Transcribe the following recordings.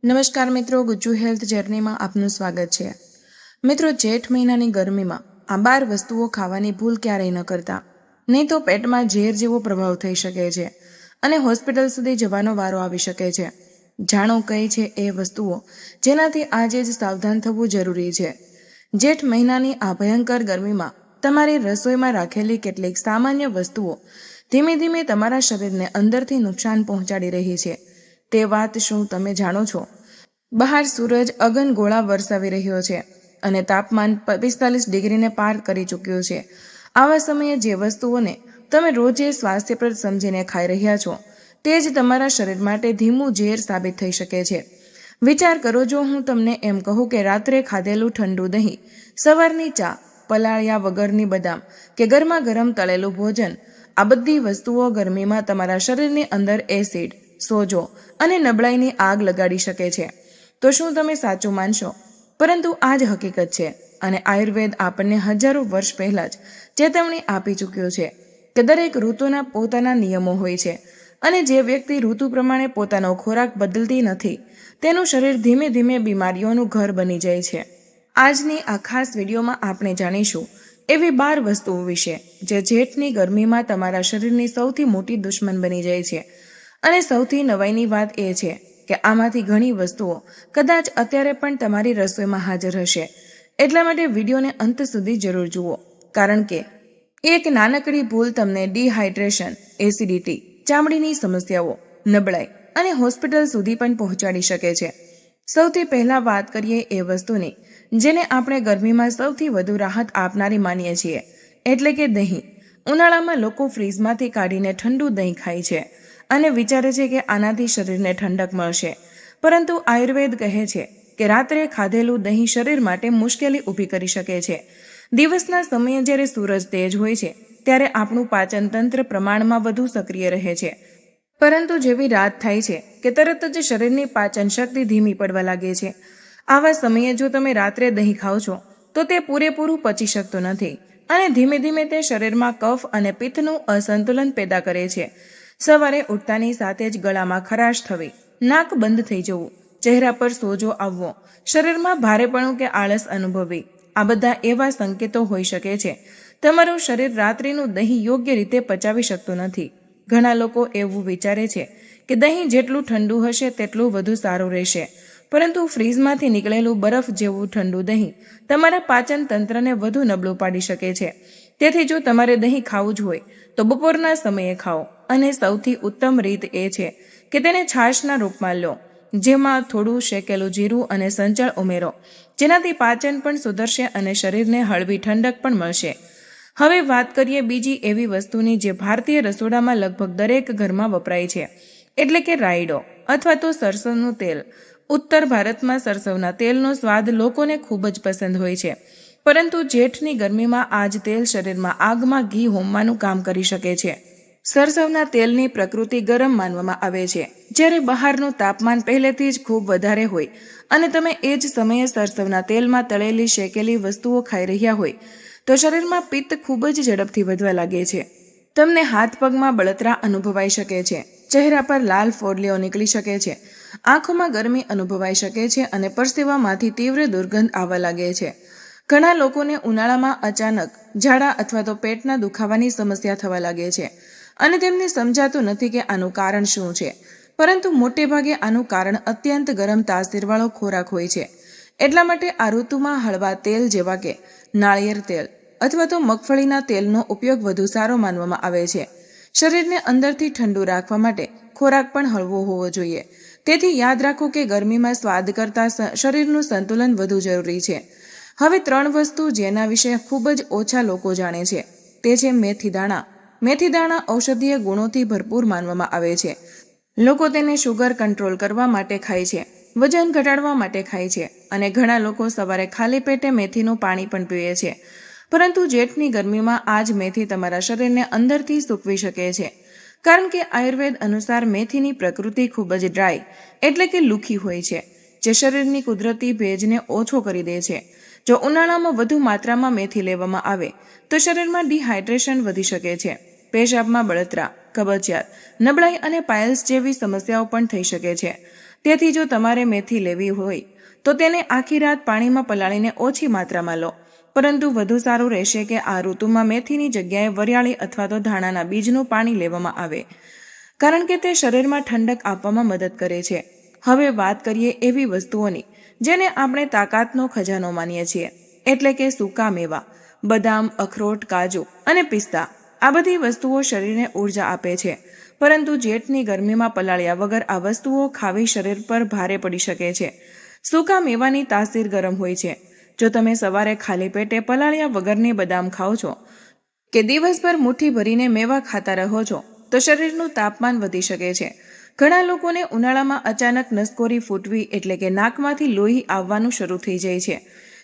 નમસ્કાર મિત્રો, ગુજ્જુ હેલ્થ જર્નીમાં આપનું સ્વાગત છે। મિત્રો, જેઠ મહિનાની ગરમીમાં આ 12 વસ્તુઓ ખાવાની ભૂલ ક્યારેય ન કરતા, નહીં તો પેટમાં ઝેર જેવો પ્રભાવ થઈ શકે છે અને હોસ્પિટલ સુધી જવાનો વારો આવી શકે છે। જાણો કઈ છે એ વસ્તુઓ જેનાથી આજે જ સાવધાન થવું જરૂરી છે। જેઠ મહિનાની આ ભયંકર ગરમીમાં તમારી રસોઈમાં રાખેલી કેટલીક સામાન્ય વસ્તુઓ ધીમે ધીમે તમારા શરીરને અંદરથી નુકસાન પહોંચાડી રહી છે। તે વાત શું તમે જાણો છો? બહાર સૂરજ અગનગોળા વરસાવી રહ્યો છે અને તાપમાન 45 ડિગ્રીને પાર કરી ચૂક્યું છે। આવા સમયે જે વસ્તુઓને તમે રોજે સ્વાસ્થ્યપ્રદ સમજીને ખાઈ રહ્યા છો તે જ તમારા શરીર માટે ધીમું ઝેર સાબિત થઈ શકે છે। વિચાર કરો, જો હું તમને એમ કહું કે રાત્રે ખાધેલું ઠંડુ દહીં, સવારની ચા, પલાળ્યા વગરની બદામ કે ગરમા ગરમ તળેલું ભોજન, આ બધી વસ્તુઓ ગરમીમાં તમારા શરીરની અંદર એસિડ, સોજો અને નબળાઈની આગ લગાડી શકે છે, તો શું તમે સાચું માનશો? પરંતુ આ જ હકીકત છે અને આયુર્વેદ આપણને હજારો વર્ષ પહેલા જ ચેતવણી આપી ચૂક્યો છે કે દરેક ઋતુના પોતાના નિયમો હોય છે અને જે વ્યક્તિ ઋતુ પ્રમાણે પોતાનો ખોરાક બદલતી નથી તેનું શરીર ધીમે ધીમે બીમારીઓનું ઘર બની જાય છે। આજની આ ખાસ વિડીયોમાં આપણે જાણીશું એવી 12 વસ્તુઓ વિશે જે જેઠની ગરમીમાં તમારા શરીરની સૌથી મોટી દુશ્મન બની જાય છે। અને સૌથી નવાઈની વાત એ છે કે આમાંથી ઘણી વસ્તુઓ કદાચ અત્યારે પણ તમારી રસોઈમાં હાજર હશે, એટલા માટે વિડીયોને અંત સુધી જરૂર જુઓ, કારણ કે એક નાનકડી ભૂલ તમને ડિહાઇડ્રેશન, એસિડિટી, ચામડીની સમસ્યાઓ, નબળાઈ અને હોસ્પિટલ સુધી પણ પહોંચાડી શકે છે। સૌથી પહેલા વાત કરીએ એ વસ્તુની જેને આપણે ગરમીમાં સૌથી વધુ રાહત આપનારી માનીએ છીએ, એટલે કે દહીં। ઉનાળામાં લોકો ફ્રીજમાંથી કાઢીને ઠંડુ દહીં ખાય છે અને વિચારે છે કે આનાથી શરીરને ઠંડક મળશે, પરંતુ આયુર્વેદ કહે છે કે રાત્રે ખાધેલું દહીં શરીર માટે મુશ્કેલી ઊભી કરી શકે છે। દિવસના સમયે જ્યારે સૂરજ તેજ હોય છે ત્યારે આપણું પાચન તંત્ર પ્રમાણમાં વધુ સક્રિય રહે છે, પરંતુ જેવી રાત થાય છે કે તરત જ શરીરની પાચન શક્તિ ધીમી પડવા લાગે છે। આવા સમયે જો તમે રાત્રે દહીં ખાઓ છો તો તે પૂરેપૂરું પચી શકતું નથી અને ધીમે ધીમે તે શરીરમાં કફ અને પિત્તનું અસંતુલન પેદા કરે છે। સવારે ઉઠતાની સાથે જ ગળામાં ખરાશ થવી, નાક બંધ થઈ જવું, ચહેરા પર સોજો આવવો, શરીરમાં ભારેપણું કે આળસ અનુભવવી, આ બધા એવા સંકેતો હોઈ શકે છે તમારું શરીર રાત્રિનું દહીં યોગ્ય રીતે પચાવી શકતું નથી। ઘણા લોકો એવું વિચારે છે કે દહીં જેટલું ઠંડુ હશે તેટલું વધુ સારું રહેશે, પરંતુ ફ્રીજમાંથી નીકળેલું બરફ જેવું ઠંડુ દહીં તમારા પાચન તંત્રને વધુ નબળું પાડી શકે છે। તેથી જો તમારે દહીં ખાવું જ હોય તો બપોરના સમયે ખાઓ અને સૌથી ઉત્તમ રીત એ છે કે તેને છાશના રૂપમાં લો, જેમાં થોડું શેકેલું જીરું અને સંચળ ઉમેરો, જેનાથી પાચન પણ સુધરશે અને શરીરને હળવી ઠંડક પણ મળશે। હવે વાત કરીએ બીજી એવી વસ્તુની જે ભારતીય રસોડામાં લગભગ દરેક ઘરમાં વપરાય છે, એટલે કે રાયડો અથવા તો સરસવનું તેલ। ઉત્તર ભારતમાં સરસવના તેલનો સ્વાદ લોકોને ખૂબ જ પસંદ હોય છે, પરંતુ જેઠની ગરમીમાં આ જ તેલ શરીરમાં આગમાં ઘી હોમવાનું કામ કરી શકે છે। સરસવના તેલની પ્રકૃતિ ગરમ માનવામાં આવે છે, જ્યારે બહારનું તાપમાન પહેલેથી જ ખૂબ વધારે હોય અને તમે એ જ સમયે સરસવના તેલમાં તળેલી શેકેલી વસ્તુઓ ખાઈ રહ્યા હોય તો શરીરમાં પિત્ત ખૂબ જ ઝડપથી વધવા લાગે છે। તમને હાથ પગમાં બળતરા અનુભવાઈ શકે છે, ચહેરા પર લાલ ફોડલીઓ નીકળી શકે છે, આંખોમાં ગરમી અનુભવાઈ શકે છે અને પરસેવામાંથી તીવ્ર દુર્ગંધ આવવા લાગે છે। ઘણા લોકોને ઉનાળામાં અચાનક ઝાડા અથવા તો પેટના દુખાવાની સમસ્યા થવા લાગે છે અને તેમને સમજાતું નથી કે આનું કારણ શું છે, પરંતુ મોટે ભાગે આનું કારણ અત્યંત ગરમ તાસીરવાળો ખોરાક હોય છે। એટલા માટે આ ઋતુમાં હળવા તેલ જેવા કે નાળિયેર તેલ અથવા તો મગફળીના તેલનો ઉપયોગ વધુ સારો માનવામાં આવે છે। શરીરને અંદરથી ઠંડુ રાખવા માટે ખોરાક પણ હળવો હોવો જોઈએ, તેથી યાદ રાખો કે ગરમીમાં સ્વાદ કરતાં શરીરનું સંતુલન વધુ જરૂરી છે। હવે 3 વસ્તુ જેના વિશે ખૂબ જ ઓછા લોકો જાણે છે તે છે મેથી દાણા। મેથી દાણા ઔષધીય ગુણોથી ભરપૂર માનવામાં આવે છે। લોકો તેને શુગર કંટ્રોલ કરવા માટે ખાય છે, વજન ઘટાડવા માટે ખાય છે અને ઘણા લોકો સવારે ખાલી પેટે મેથીનું પાણી પણ પીવે છે, પરંતુ જેઠની ગરમીમાં આ જ મેથી તમારા શરીરને અંદરથી સૂકવી શકે છે, કારણ કે આયુર્વેદ અનુસાર મેથીની પ્રકૃતિ ખૂબ જ ડ્રાય એટલે કે લુખી હોય છે, જે શરીરની કુદરતી ભેજને ઓછો કરી દે છે। જો ઉનાળામાં વધુ માત્રામાં મેથી લેવામાં આવે તો શરીરમાં ડિહાઇડ્રેશન વધી શકે છે, પેશાબમાં બળતરા, કબજિયાત, નબળાઈ અને પાયલ્સ જેવી સમસ્યાઓ પણ થઈ શકે છે। તેથી જો તમારે મેથી લેવી હોય તો તેને આખી રાત પાણીમાં પલાળીને ઓછી માત્રામાં લો, પરંતુ વધુ સારું રહેશે કે આ ઋતુમાં મેથીની જગ્યાએ વરિયાળી અથવા તો ધાણાના બીજનું પાણી લેવામાં આવે, કારણ કે તે શરીરમાં ઠંડક આપવામાં મદદ કરે છે. હવે વાત કરીએ એવી વસ્તુઓની જેને આપણે તાકાતનો ખજાનો માનીએ છીએ, એટલે કે સૂકા મેવા, બદામ, અખરોટ, કાજુ અને પિસ્તા. આ બધી વસ્તુઓ શરીરને ઉર્જા આપે છે, પરંતુ જેઠની ગરમીમાં પલાળ્યા વગર આ વસ્તુઓ ખાવી શરીર પર ભારે પડી શકે છે. સૂકા મેવાની તાસીર ગરમ હોય છે. જો તમે સવારે ખાલી પેટે પલાળ્યા વગરની બદામ ખાઓ છો કે દિવસભર મુઠ્ઠી ભરીને મેવા ખાતા રહો છો તો શરીરનું તાપમાન વધી શકે છે. ઘણા લોકોને ઉનાળામાં અચાનક નસકોરી ફૂટવી એટલે કે નાકમાંથી લોહી આવવાનું શરૂ થઈ જાય છે,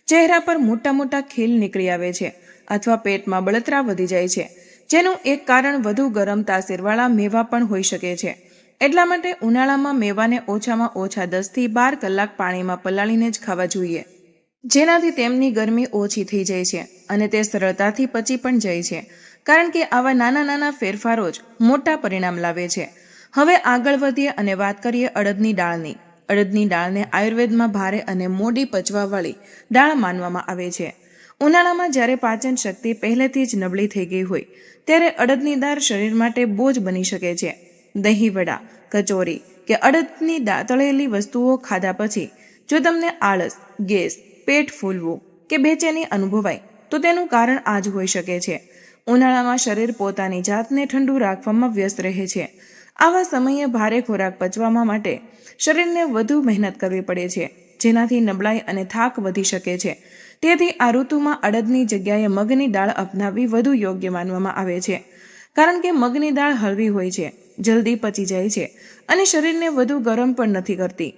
ચહેરા પર મોટા મોટા ખીલ નીકળી આવે છે અથવા પેટમાં બળતરા વધી જાય છે, જેનું એક કારણ વધુ ગરમ તાસીરવાળા મેવા પણ હોઈ શકે છે. એટલા માટે ઉનાળામાં મેવાને ઓછામાં ઓછા 10 થી 12 કલાક પાણીમાં પલાળીને જ ખાવા જોઈએ, જેનાથી તેમની ગરમી ઓછી થઈ જાય છે અને તે સરળતાથી પચી પણ જાય છે, કારણ કે આવા નાના નાના ફેરફારો જ મોટા પરિણામ લાવે છે. હવે આગળ વધીએ અને વાત કરીએ અડદની દાળની. અડદની દાળને આયુર્વેદમાં ભારે અને મોડી પચવાવાળી દાળ માનવામાં આવે છે. ઉનાળામાં જ્યારે પાચન શક્તિ પહેલેથી જ નબળી થઈ ગઈ હોય ત્યારે અડદની દાળ શરીર માટે બોજ બની શકે છે. દહીં વડા, કચોરી કે અડદની તળેલી વસ્તુઓ ખાધા પછી જો તમને આળસ, ગેસ, પેટ ફૂલવું કે બેચેની અનુભવાય તો તેનું કારણ આ જ હોઈ શકે છે. ઉનાળામાં શરીર પોતાની જાતને ઠંડુ રાખવામાં વ્યસ્ત રહે છે. આવા સમયે ભારે ખોરાક પચવામાં માટે શરીરને વધુ મહેનત કરવી પડે છે, જેનાથી નબળાઈ અને થાક વધી શકે છે. તેથી આ ઋતુમાં અડદની જગ્યાએ મગની દાળ અપનાવવી વધુ યોગ્ય માનવામાં આવે છે, કારણ કે મગની દાળ હળવી હોય છે, જલ્દી પચી જાય છે અને શરીરને વધુ ગરમ પણ નથી કરતી.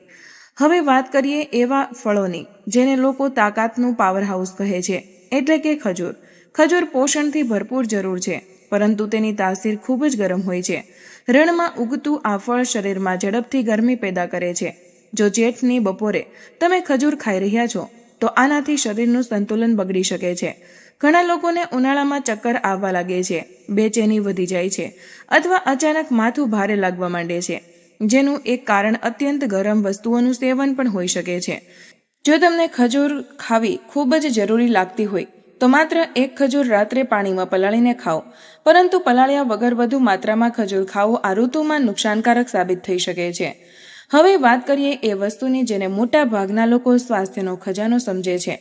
હવે વાત કરીએ એવા ફળોની જેને લોકો તાકાતનું પાવરહાઉસ કહે છે, એટલે કે ખજૂર. ખજૂર પોષણથી ભરપૂર જરૂર છે, પરંતુ તેની તાસીર ખૂબ જ ગરમ હોય છે. રણમાં ઉગતું આ ફળ શરીરમાં ઝડપથી ગરમી પેદા કરે છે. જો જેઠની બપોરે તમે ખજૂર ખાઈ રહ્યા છો તો આનાથી શરીરનું સંતુલન બગડી શકે છે. ઘણા લોકોને ઉનાળામાં ચક્કર આવવા લાગે છે, બેચેની વધી જાય છે અથવા અચાનક માથું ભારે લાગવા માંડે છે, જેનું એક કારણ અત્યંત ગરમ વસ્તુઓનું સેવન પણ હોઈ શકે છે. જો તમને ખજૂર ખાવી ખૂબ જ જરૂરી લાગતી હોય તો માત્ર એક ખજૂર રાત્રે પાણીમાં પલાળીને ખાઓ, પરંતુ પલાળ્યા વગર વધુ માત્રામાં ખજૂર ખાવો આ ઋતુમાં નુકસાનકારક સાબિત થઈ શકે છે. હવે વાત કરીએ એ વસ્તુની જેને મોટા ભાગના લોકો સ્વાસ્થ્યનો ખજાનો સમજે છે,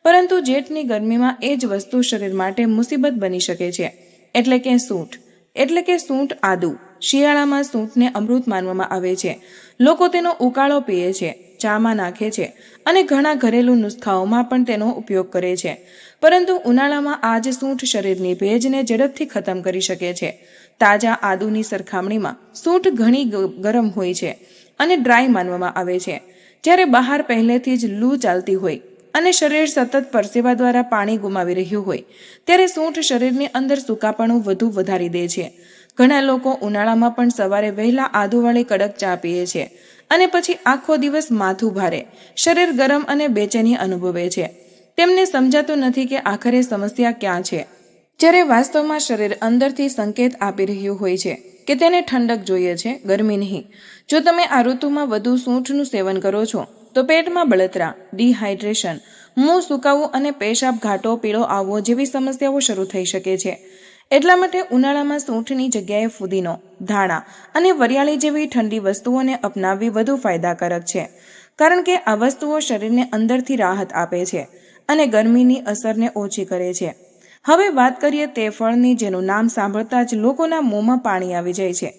પરંતુ જેઠની ગરમીમાં એ જ વસ્તુ શરીર માટે મુસીબત બની શકે છે, એટલે કે સૂંઠ. એટલે કે સૂંઠ આદુ. શિયાળામાં સૂંઠને અમૃત માનવામાં આવે છે. લોકો તેનો ઉકાળો પીએ છે, ચામાં નાખે છે અને ઘણા ઘરેલું નુસ્ખાઓમાં પણ તેનો ઉપયોગ કરે છે. પરંતુ ઉનાળામાં આ જ સૂંઠ શરીરની ભેજને ઝડપથી ખતમ કરી શકે છે. તાજા આદુની સરખામણીમાં સૂંઠ ઘણી ગરમ હોય છે અને ડ્રાય માનવામાં આવે છે. જ્યારે બહાર પહેલેથી જ લૂ ચાલતી હોય અને શરીર સતત પરસેવા દ્વારા પાણી ગુમાવી રહ્યું હોય ત્યારે સૂંઠ શરીરની અંદર સૂકાપણું વધુ વધારી દે છે. ઘણા લોકો ઉનાળામાં પણ સવારે વહેલા આદુવાળી કડક ચા પીએ છે અને પછી આખો દિવસ માથું ભારે, શરીર ગરમ અને બેચેની અનુભવે છે. તેમને સમજાતું નથી કે આખરે સમસ્યા ક્યાં છે, જ્યારે વાસ્તવમાં શરીર અંદરથી સંકેત આપી રહ્યું હોય છે કે તેને ઠંડક જોઈએ છે, ગરમી નહીં. જો તમે આ ઋતુમાં વધુ સૂંઠનું સેવન કરો છો તો પેટમાં બળતરા, ડિહાઇડ્રેશન, મોં સુકાવું અને પેશાબ ઘાટો પીળો આવવો જેવી સમસ્યાઓ શરૂ થઈ શકે છે. એટલા માટે ઉનાળામાં સૂંઠની જગ્યાએ ફુદીનો, ધાણા અને વરિયાળી જેવી ઠંડી વસ્તુઓને અપનાવવી વધુ ફાયદાકારક છે, કારણ કે આ વસ્તુઓ શરીરને અંદરથી રાહત આપે છે અને ગરમીની અસરને ઓછી કરે છે. હવે વાત કરીએ તે ફળની જેનું નામ સાંભળતા જ લોકોના મોંમાં પાણી આવી જાય છે,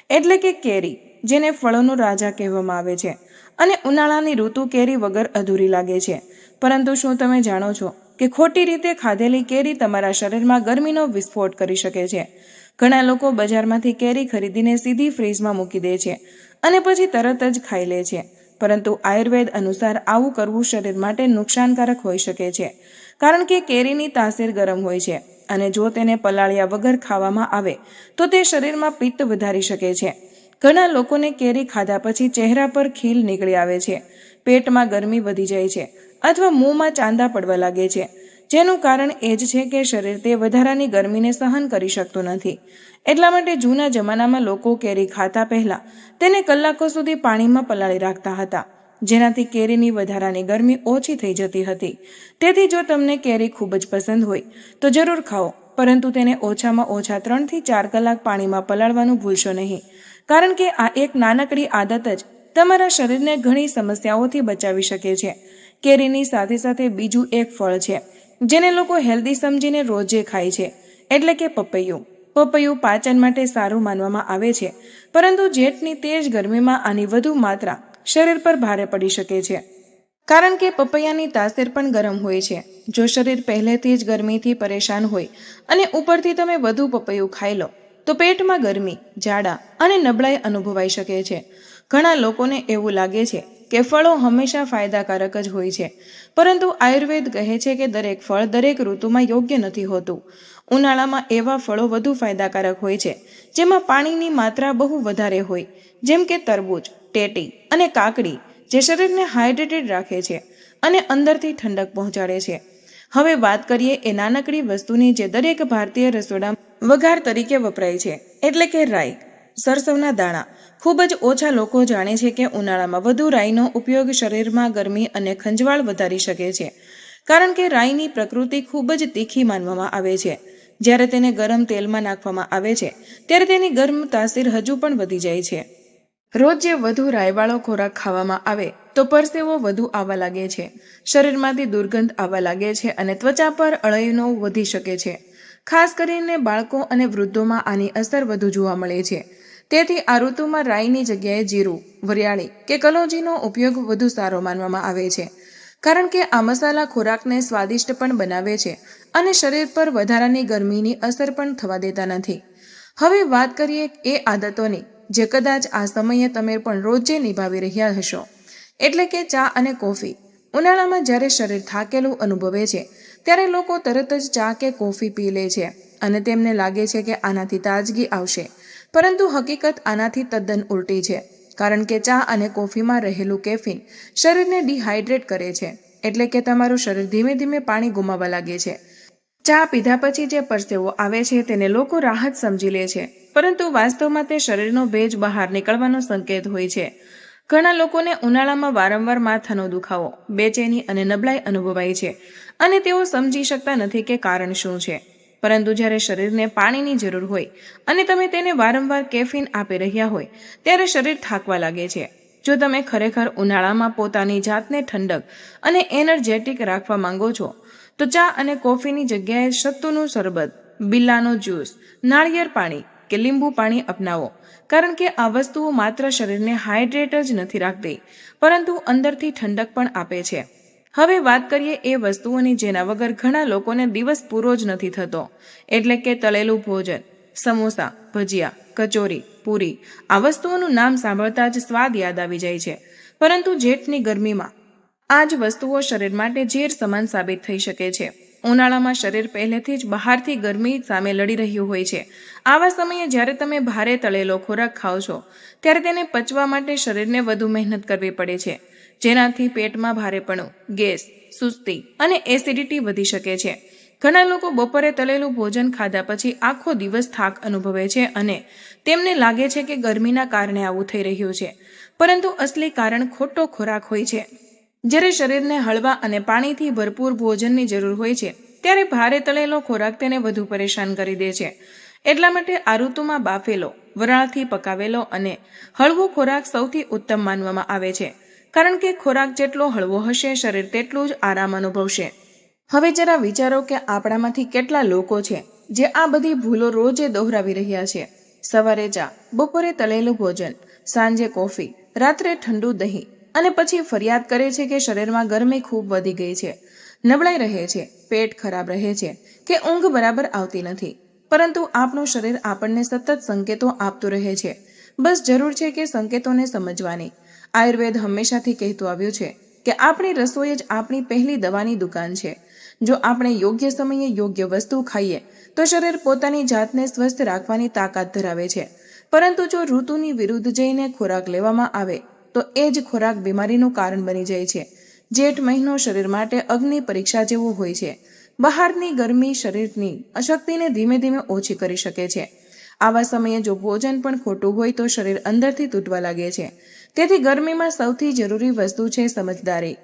એટલે કે કેરી, જેને ફળોનો રાજા કહેવામાં આવે છે. અને ઉનાળાની ઋતુ કેરી વગર અધૂરી લાગે છે. પરંતુ શું તમે જાણો છો કે ખોટી રીતે ખાધેલી કેરી તમારા શરીરમાં ગરમીનો વિસ્ફોટ કરી શકે છે? ઘણા લોકો બજારમાંથી કેરી ખરીદીને સીધી ફ્રીજમાં મૂકી દે છે અને પછી તરત જ ખાઈ લે છે, પરંતુ આયુર્વેદ અનુસાર આવું કરવું શરીર માટે નુકસાનકારક હોઈ શકે છે, કારણ કે કેરીની તાસીર ગરમ હોય છે અને જો તેને પલાળ્યા વગર ખાવામાં આવે તો તે શરીરમાં પિત્ત વધારી શકે છે. ઘણા લોકોને કેરી ખાધા પછી ચહેરા પર ખીલ નીકળી આવે છે, પેટમાં ગરમી વધી જાય છે અથવા મોંમાં ચાંદા પડવા લાગે છે, જેનું કારણ એ જ છે કે શરીર તે વધારાની ગરમીને સહન કરી શકતું નથી. એટલા માટે જૂના જમાનામાં લોકો કેરી ખાતા પહેલા તેને કલાકો સુધી પાણીમાં પલાળી રાખતા હતા, જેનાથી કેરીની વધારાની ગરમી ઓછી થઈ જતી હતી. તેથી જો તમને કેરી ખૂબ જ પસંદ હોય તો જરૂર ખાઓ, પરંતુ તેને ઓછામાં ઓછા 3 થી 4 કલાક પાણીમાં પલાળવાનું ભૂલશો નહીં, કારણ કે આ એક નાનકડી આદત જ તમારા શરીરને ઘણી સમસ્યાઓથી બચાવી શકે છે. કેરીની સાથે સાથે બીજું એક ફળ છે જેને લોકો હેલ્ધી સમજીને રોજે ખાય છે, એટલે કે પપૈયું. પપૈયું પાચન માટે સારું માનવામાં આવે છે, પરંતુ જેઠની તેજ ગરમીમાં આની વધુ માત્રા શરીર પર ભારે પડી શકે છે, કારણ કે પપૈયાની તાસીર પણ ગરમ હોય છે. જો શરીર પહેલેથી જ ગરમીથી પરેશાન હોય અને ઉપરથી તમે વધુ પપૈયું ખાઈ લો તો પેટમાં ગરમી, ઝાડા અને નબળાઈ અનુભવાઈ શકે છે. ઘણા લોકોને એવું લાગે છે કે ફળો હંમેશા ફાયદાકારક જ હોય છે, પરંતુ આયુર્વેદ કહે છે કે દરેક ફળ દરેક ઋતુમાં યોગ્ય નથી હોતું. ઉનાળામાં એવા ફળો વધુ ફાયદાકારક હોય છે જેમાં પાણીની માત્રા બહુ વધારે હોય, જેમ કે તરબૂચ, ટેટી અને કાકડી, જે શરીરને હાઇડ્રેટેડ રાખે છે અને અંદરથી ઠંડક પહોંચાડે છે. હવે વાત કરીએ એ નાનકડી વસ્તુની જે દરેક ભારતીય રસોડામાં વઘાર તરીકે વપરાય છે, એટલે કે રાઈ. સરસવના દાણા. ખૂબ જ ઓછા લોકો જાણે છે કે ઉનાળામાં વધુ રાઈનો ઉપયોગ શરીરમાં ગરમી અને ખંજવાળ વધારી શકે છે, કારણ કે રાઈની પ્રકૃતિ ખૂબ જ તીખી માનવામાં આવે છે. જ્યારે તેને ગરમ તેલમાં નાખવામાં આવે છે ત્યારે તેની ગરમ તાસીર હજુ પણ વધી જાય છે. રોજ જે વધુ રાઈવાળો ખોરાક ખાવામાં આવે તો પરસેવો વધુ આવવા લાગે છે, શરીરમાંથી દુર્ગંધ આવવા લાગે છે અને ત્વચા પર અળઈનો વધી શકે છે. ખાસ કરીને બાળકો અને વૃદ્ધોમાં આની અસર વધુ જોવા મળે છે. તેથી આ ઋતુમાં રાઈની જગ્યાએ જીરું, વરિયાળી કે કલોંજીનો ઉપયોગ વધુ સારો માનવામાં આવે છે, કારણ કે આ મસાલા ખોરાકને સ્વાદિષ્ટ પણ બનાવે છે અને શરીર પર વધારાની ગરમીની અસર પણ થવા દેતા નથી. હવે વાત કરીએ એ આદતોની જે કદાચ આ સમયે તમે પણ રોજે નિભાવી રહ્યા હશો, એટલે કે ચા અને કોફી. ઉનાળામાં જ્યારે શરીર થાકેલું અનુભવે છે ત્યારે લોકો તરત જ ચા કે કોફી પી લે છે અને તેમને લાગે છે કે આનાથી તાજગી આવશે, પરંતુ હકીકત આનાથી તદ્દન ઉલટી છે, કારણ કે ચા અને કોફીમાં રહેલું કેફીન શરીરને ડિહાઇડ્રેટ કરે છે, એટલે કે તમારું શરીર ધીમે ધીમે પાણી ગુમાવવા લાગે છે. ચા પીધા પછી જે પરસેવો આવે છે તેને લોકો રાહત સમજી લે છે, પરંતુ વાસ્તવમાં તે શરીરનો ભેજ બહાર નીકળવાનો સંકેત હોય છે. ઘણા લોકોને ઉનાળામાં વારંવાર માથાનો દુખાવો, બેચેની અને નબળાઈ અનુભવાય છે અને તેઓ સમજી શકતા નથી કે કારણ શું છે. પરંતુ જ્યારે શરીરને પાણીની જરૂર હોય અને તમે તેને વારંવાર કેફીન આપી રહ્યા હોય ત્યારે શરીર થાકવા લાગે છે. જો તમે ખરેખર ઉનાળામાં પોતાની જાતને ઠંડક અને એનર્જેટિક રાખવા માંગો છો તો ચા અને કોફીની જગ્યાએ સત્તુનું શરબત, બિલ્લાનો જ્યુસ, નાળિયેર પાણી કે લીંબુ પાણી અપનાવો, કારણ કે આ વસ્તુઓ માત્ર શરીરને હાઇડ્રેટ જ નથી રાખતી, પરંતુ અંદરથી ઠંડક પણ આપે છે. હવે વાત કરીએ એ વસ્તુઓની જેના વગર ઘણા લોકોને દિવસ પૂરો જ નથી થતો, એટલે કે તળેલું ભોજન. સમોસા, ભજીયા, કચોરી, પૂરી. આ વસ્તુઓનું નામ સાંભળતા જ સ્વાદ યાદ આવી જાય છે, પરંતુ જેઠની ગરમીમાં આ જ વસ્તુઓ શરીર માટે ઝેર સમાન સાબિત થઈ શકે છે. ઉનાળામાં શરીર પહેલેથી જ બહારથી ગરમી સામે લડી રહ્યું હોય છે. આવા સમયે જ્યારે તમે ભારે તળેલો ખોરાક ખાઓ છો ત્યારે તેને પચવા માટે શરીરને વધુ મહેનત કરવી પડે છે, જેનાથી પેટમાં ભારેપણું, ગેસ, સુસ્તી અને એસિડિટી વધી શકે છે. ઘણા લોકો બપોરે તળેલું ભોજન ખાધા પછી આખો દિવસ થાક અનુભવે છે અને તેમને લાગે છે કે ગરમીના કારણે આવું થઈ રહ્યું છે, પરંતુ અસલી કારણ ખોટો ખોરાક હોય છે. જ્યારે શરીરને હળવા અને પાણીથી ભરપૂર ભોજનની જરૂર હોય છે ત્યારે ભારે તળેલો ખોરાક તેને વધુ પરેશાન કરી દે છે. એટલા માટે આ ઋતુમાં બાફેલો, વરાળથી પકાવેલો અને હળવો ખોરાક સૌથી ઉત્તમ માનવામાં આવે છે, કારણ કે ખોરાક જેટલો હળવો હશે શરીર તેટલું જ આરામ અનુભવશે. હવે જરા વિચારો કે આપણામાંથી કેટલા લોકો છે જે આ બધી ભૂલો રોજે દોહરાવી રહ્યા છે. સવારે ચા, બપોરે તળેલું ભોજન, સાંજે કોફી, રાત્રે ઠંડુ દહીં અને પછી ફરિયાદ કરે છે કે શરીરમાં ગરમી ખૂબ વધી ગઈ છે, નબળાઈ રહે છે, પેટ ખરાબ રહે છે કે ઊંઘ બરાબર આવતી નથી. પરંતુ આપણું શરીર આપણને સતત સંકેતો આપતું રહે છે. બસ જરૂર છે કે સંકેતોને સમજવાની. આયુર્વેદ હંમેશાથી કહેતું આવ્યું છે કે આપણી રસોઈ જ આપણી પહેલી દવાની દુકાન છે. જો આપણે યોગ્ય સમયે યોગ્ય વસ્તુ ખાઈએ તો શરીર પોતાની જાતને સ્વસ્થ રાખવાની તાકાત ધરાવે છે, પરંતુ જો ઋતુની વિરુદ્ધ જઈને ખોરાક લેવામાં આવે તો એ જ ખોરાક બીમારીનું કારણ બની જાય છે. જેઠ મહિનો શરીર માટે અગ્નિ પરીક્ષા જેવો હોય છે. બહારની ગરમી શરીરની અશક્તિને ધીમે ધીમે ઓછી કરી શકે છે. આવા સમયે જો ભોજન પણ ખોટું હોય તો શરીર અંદરથી તૂટવા લાગે છે. તેથી ગરમીમાં સૌથી જરૂરી વસ્તુ છે સમજદારી.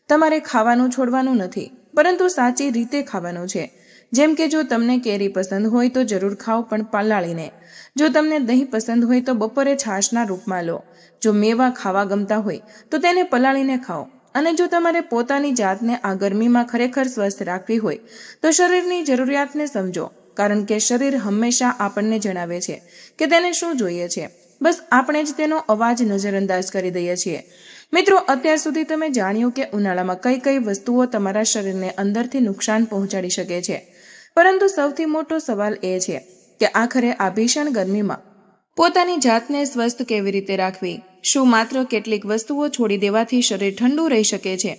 તમારે ખાવાનું છોડવાનું નથી, પરંતુ સાચી રીતે ખાવાનું છે. જેમ કે જો તમને કેરી પસંદ હોય તો જરૂર ખાઓ, પણ પલાળીને. જો તમને દહીં પસંદ હોય તો બપોરે છાશના રૂપમાં લો. જો મેવા ખાવા ગમતા હોય તો તેને પલાળીને ખાઓ. અને જો તમારે પોતાની જાતને આ ગરમીમાં ખરેખર સ્વસ્થ રાખવી હોય તો શરીરની જરૂરિયાતને સમજો, કારણ કે શરીર હંમેશા આપણને જણાવે છે કે તેને શું જોઈએ છે. બસ આપણે જ તેનો અવાજ નજરઅંદાજ કરી દઈએ છીએ. મિત્રો, અત્યાર સુધી તમે જાણ્યું કે ઉનાળામાં કઈ કઈ વસ્તુઓ તમારા શરીરને અંદરથી નુકસાન પહોંચાડી શકે છે. પરંતુ સૌથી મોટો સવાલ એ છે કે આખરે આ ભીષણ ગરમીમાં પોતાની જાતને સ્વસ્થ કેવી રીતે રાખવી? શું માત્ર કેટલીક વસ્તુઓ છોડી દેવાથી શરીર ઠંડુ રહી શકે છે?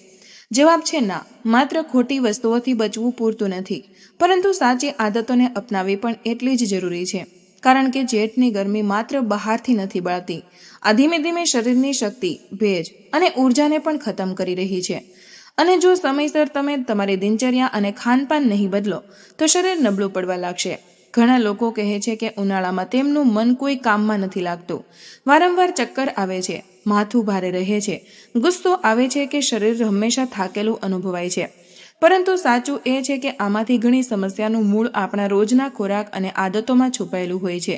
જવાબ છે ના. માત્ર ખોટી વસ્તુઓથી બચવું પૂરતું નથી, પરંતુ સાચી આદતોને અપનાવવી પણ એટલી જ જરૂરી છે. કારણ કે જેઠની ગરમી માત્ર બહારથી નથી બળતી, આ ધીમે ધીમે શરીરની શક્તિ, ભેજ અને ઉર્જાને પણ ખતમ કરી રહી છે. અને જો સમયસર તમે તમારી દિનચર્યા અને ખાનપાન નહીં બદલો તો શરીર નબળું પડવા લાગશે. ઘણા લોકો કહે છે કે ઉનાળામાં તેમનું મન કોઈ કામમાં નથી લાગતું, વારંવાર ચક્કર આવે છે, માથું ભારે રહે છે, ગુસ્સો આવે છે કે શરીર હંમેશા થાકેલું અનુભવાય છે. પરંતુ સાચું એ છે કે આમાંથી ઘણી સમસ્યાનું મૂળ આપણા રોજના ખોરાક અને આદતોમાં છુપાયેલું હોય છે.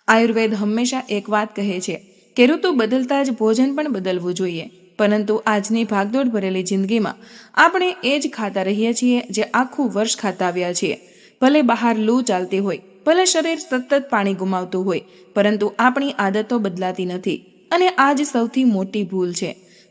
આયુર્વેદ હંમેશા એક વાત કહે છે કે ઋતુ બદલતા જ ભોજન પણ બદલવું જોઈએ. પરંતુ આજની ભાગદોડ ભરેલી જિંદગીમાં આપણે એ જ ખાતા રહીએ છીએ જે આખું વર્ષ ખાતા આવ્યા છીએ. ભલે બહાર લૂ ચાલતી હોય, ભલે શરીર સતત પાણી ગુમાવતું હોય, પરંતુ આપણી આદતો બદલાતી નથી. અને આ જ સૌથી મોટી ભૂલ છે.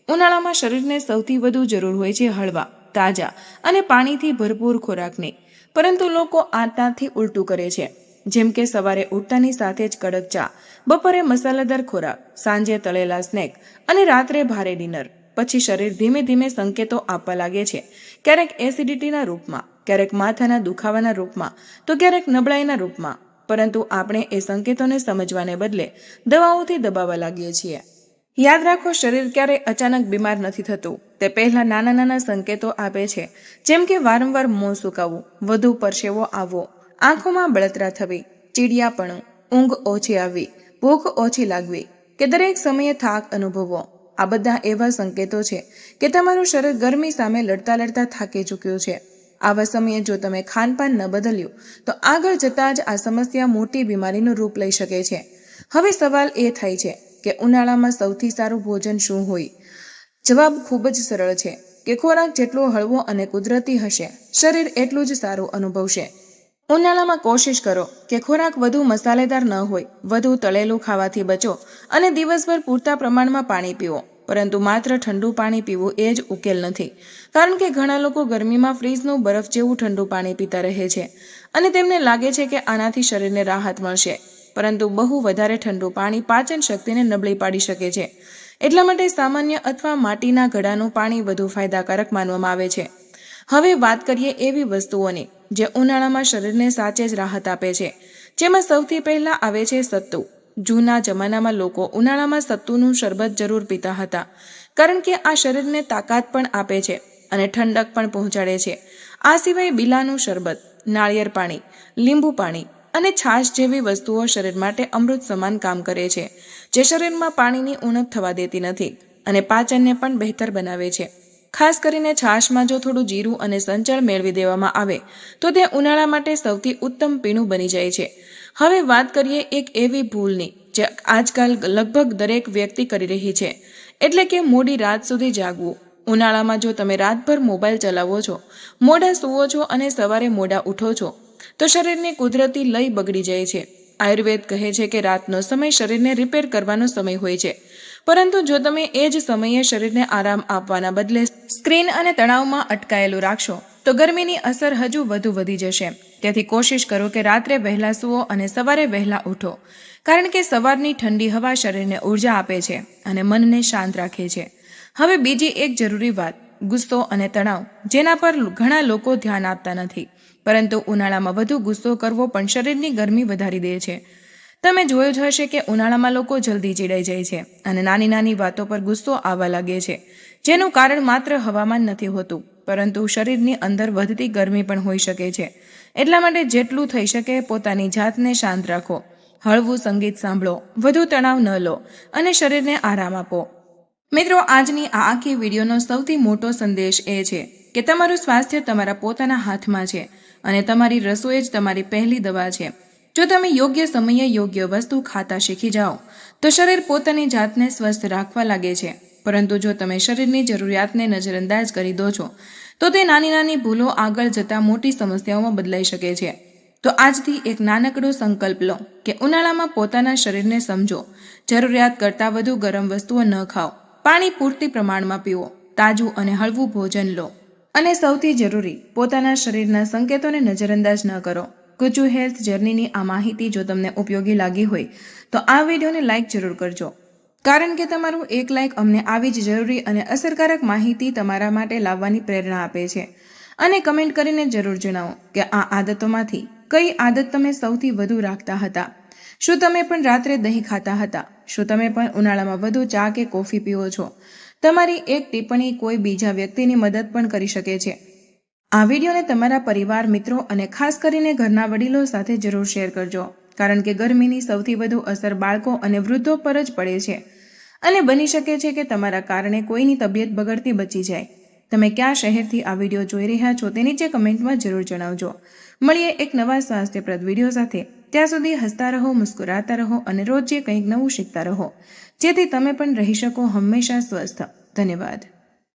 ઉનાળામાં શરીરને સૌથી વધુ જરૂર હોય છે હળવા, તાજા અને પાણીથી ભરપૂર ખોરાકની. પરંતુ લોકો આતાથી ઉલટું કરે છે. જેમ કે સવારે ઉઠતાની સાથે જ કડક ચા, બપોરે મસાલેદાર ખોરાક, સાંજે તળેલા સ્નેક અને રાત્રે ભારે ડિનર. પછી શરીર ધીમે ધીમે સંકેતો આપવા લાગે છે, ક્યારેક એસિડિટીના રૂપમાં, ક્યારેક માથાના દુખાવાના રૂપમાં, તો ક્યારેક નબળાઈના રૂપમાં. પરંતુ આપણે એ સંકેતોને સમજવાને બદલે દવાઓથી દબાવવા લાગીએ છીએ. યાદ રાખો, શરીર ક્યારેય અચાનક બીમાર નથી થતું. તે પહેલા નાના નાના સંકેતો આપે છે, જેમ કે વારંવાર મોં સુકાવવું, વધુ પરસેવો આવવો, આંખોમાં બળતરા થવી, ચીડિયાપણું, ઊંઘ ઓછી આવવી, ભૂખ ઓછી લાગવી કે દરેક સમયે થાક અનુભવવો. આ બધા એવા સંકેતો છે કે તમારું શરીર ગરમી સામે લડતા લડતા થાકી ચૂક્યું છે. આવા સમયે જો તમે ખાનપાન ન બદલ્યું તો આગળ જતા જ આ સમસ્યા મોટી બીમારીનું રૂપ લઈ શકે છે. હવે સવાલ એ થાય છે કે ઉનાળામાં સૌથી સારું ભોજન શું હોય? જવાબ ખૂબ જ સરળ છે કે ખોરાક જેટલો હળવો અને કુદરતી હશે, શરીર એટલું જ સારું અનુભવશે. ઉનાળામાં કોશિશ કરો કે ખોરાક વધુ મસાલેદાર ન હોય, વધુ તળેલું ખાવાથી બચો અને દિવસભર પૂરતા પ્રમાણમાં પાણી પીવો. પરંતુ માત્ર ઠંડુ પાણી પીવું એ જ ઉકેલ નથી. કારણ કે ઘણા લોકો ગરમીમાં ફ્રીજનું બરફ જેવું ઠંડુ પાણી પીતા રહે છે અને તેમને લાગે છે કે આનાથી શરીરને રાહત મળશે. પરંતુ બહુ વધારે ઠંડુ પાણી પાચન શક્તિને નબળી પાડી શકે છે. એટલા માટે સામાન્ય અથવા માટીના ઘડાનું પાણી વધુ ફાયદાકારક માનવામાં આવે છે. હવે વાત કરીએ એવી વસ્તુઓની જે ઉનાળામાં શરીરને સાચે જ રાહત આપે છે. જેમાં સૌથી પહેલા આવે છે સત્તુ. જૂના જમાનામાં લોકો ઉનાળામાં સત્તુનું શરબત જરૂર પીતા હતા, કારણ કે આ શરીરને તાકાત પણ આપે છે અને ઠંડક પણ પહોંચાડે છે. આ સિવાય બીલાનું શરબત, નાળિયેર પાણી, લીંબુ પાણી અને છાશ જેવી વસ્તુઓ શરીર માટે અમૃત સમાન કામ કરે છે, જે શરીરમાં પાણીની ઉણપ થવા દેતી નથી અને પાચનને પણ બહેતર બનાવે છે. ખાસ કરીને છાશમાં જો થોડું જીરું અને સંચળ મેળવી દેવામાં આવે તો તે ઉનાળા માટે સૌથી ઉત્તમ પીણું બની જાય છે. હવે વાત કરીએ એક એવી ભૂલની જે આજકાલ લગભગ દરેક વ્યક્તિ કરી રહી છે, એટલે કે મોડી રાત સુધી જાગવું. ઉનાળામાં જો તમે રાતભર મોબાઈલ ચલાવો છો, મોડા સૂવો છો અને સવારે મોડા ઉઠો છો તો શરીરની કુદરતી લય બગડી જાય છે. આયુર્વેદ કહે છે કે રાતનો સમય શરીરને રિપેર કરવાનો સમય હોય છે. પરંતુ જો તમે એ જ સમયે શરીરને આરામ આપવાના બદલે સ્ક્રીન અને તણાવમાં અટકાયેલું રાખશો તો ગરમીની અસર હજુ વધુ વધી જશે. તેથી કોશિશ કરો કે રાત્રે વહેલા સૂવો અને સવારે વહેલા ઉઠો, કારણ કે સવારની ઠંડી હવા શરીરને ઉર્જા આપે છે અને મનને શાંત રાખે છે. હવે બીજી એક જરૂરી વાત, ગુસ્સો અને તણાવ, જેના પર ઘણા લોકો ધ્યાન આપતા નથી. પરંતુ ઉનાળામાં વધુ ગુસ્સો કરવો પણ શરીરની ગરમી વધારી દે છે. તમે જોયું જ હશે કે ઉનાળામાં લોકો જલ્દી ચીડાઈ જાય છે અને નાની નાની વાતો પર ગુસ્સો આવવા લાગે છે, જેનું કારણ માત્ર હવામાન નથી હોતું, પરંતુ શરીરની અંદર વધતી ગરમી પણ હોઈ શકે છે. એટલા માટે જેટલું થઈ શકે પોતાની જાતને શાંત રાખો, હળવું સંગીત સાંભળો, વધુ તણાવ ન લો અને શરીરને આરામ આપો. મિત્રો, આજની આ આખી વિડીયોનો સૌથી મોટો સંદેશ એ છે કે તમારું સ્વાસ્થ્ય તમારા પોતાના હાથમાં છે અને તમારી રસોઈ જ તમારી પહેલી દવા છે. જો તમે યોગ્ય સમયે યોગ્ય વસ્તુ ખાતા શીખી જાઓ તો શરીર પોતાની જાતને સ્વસ્થ રાખવા લાગે છે. પરંતુ જો તમે શરીરની જરૂરિયાતને નજરઅંદાજ કરી દો છો તો તે નાની નાની ભૂલો આગળ જતા મોટી સમસ્યાઓમાં બદલાઈ શકે છે. તો આજથી એક નાનકડો સંકલ્પ લો કે ઉનાળામાં પોતાના શરીરને સમજો. જરૂરિયાત કરતાં વધુ ગરમ વસ્તુઓ ન ખાઓ, પાણી પૂરતી પ્રમાણમાં પીવો, તાજું અને હળવું ભોજન લો અને સૌથી જરૂરી, પોતાના શરીરના સંકેતોને નજરઅંદાજ ન કરો. ગુજુ હેલ્થ જર્નીની આ માહિતી જો તમને ઉપયોગી લાગી હોય તો આ વિડીયોને લાઇક જરૂર કરજો, કારણ કે તમારું એક લાઇક અમને આવી જ જરૂરી અને અસરકારક માહિતી તમારા માટે લાવવાની પ્રેરણા આપે છે. અને કમેન્ટ કરીને જરૂર જણાવો કે આ આદતોમાંથી કઈ આદત તમે સૌથી વધુ રાખતા હતા. શું તમે પણ રાત્રે દહીં ખાતા હતા? શું તમે પણ ઉનાળામાં વધુ ચા કે કોફી પીવો છો? તમારી એક ટિપ્પણી કોઈ બીજા વ્યક્તિની મદદ પણ કરી શકે છે. આ વિડીયોને તમારા પરિવાર, મિત્રો અને ખાસ કરીને ઘરના વડીલો સાથે જરૂર શેર કરજો, કારણ કે ગરમીની સૌથી વધુ અસર બાળકો અને વૃદ્ધો પર જ પડે છે અને બની શકે છે કે તમારા કારણે કોઈની તબિયત બગડતી બચી જાય. તમે કયા શહેરથી આ વિડીયો જોઈ રહ્યા છો તે નીચે કમેન્ટમાં જરૂર જણાવજો. મળીએ એક નવા સ્વાસ્થ્યપ્રદ વિડીયો સાથે. ત્યાં સુધી હસતા રહો, મુસ્કુરાતા રહો અને રોજ કંઈક નવું શીખતા રહો, જેથી તમે પણ રહી શકો હંમેશા સ્વસ્થ. ધન્યવાદ.